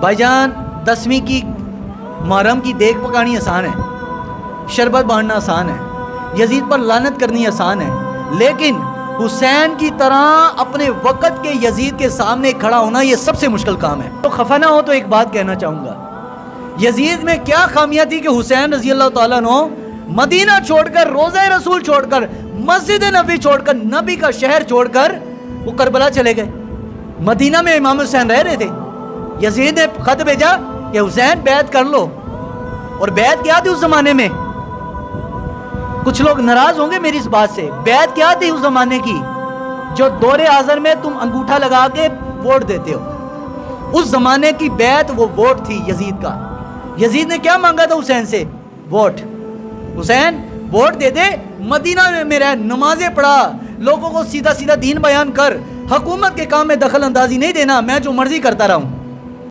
भाईजान 10वीं की मुहर्रम की देख पकानी आसान है, शरबत बांटना आसान है, यजीद पर लानत करनी आसान है, लेकिन हुसैन की तरह अपने वक़्त के यजीद के सामने खड़ा होना यह सबसे मुश्किल काम है। तो खफा ना हो तो एक बात कहना चाहूँगा, यजीद में क्या खामियाँ थी कि हुसैन रज़ी अल्लाह ताला अन्हु मदीना छोड़कर, रोज़ा रसूल छोड़कर, मस्जिद नबी छोड़कर, नबी का शहर छोड़कर वो करबला चले गए। मदीना में इमाम हुसैन रह रहे थे। यजीद ने खत भेजा कि हुसैन बैत कर लो, और बैत क्या थी उस जमाने में? कुछ लोग नाराज होंगे मेरी इस बात से। बैत क्या थी उस जमाने की? जो दौरे आज़र में तुम अंगूठा लगा के वोट देते हो, उस जमाने की बैत वो वोट थी यजीद का। यजीद ने क्या मांगा था हुसैन से? वोट। हुसैन वोट दे दे, मदीना में रह, नमाजें पढ़ा, लोगों को सीधा सीधा दीन बयान कर, हुकूमत के काम में दखल अंदाजी नहीं देना, मैं जो मर्जी करता रहूं।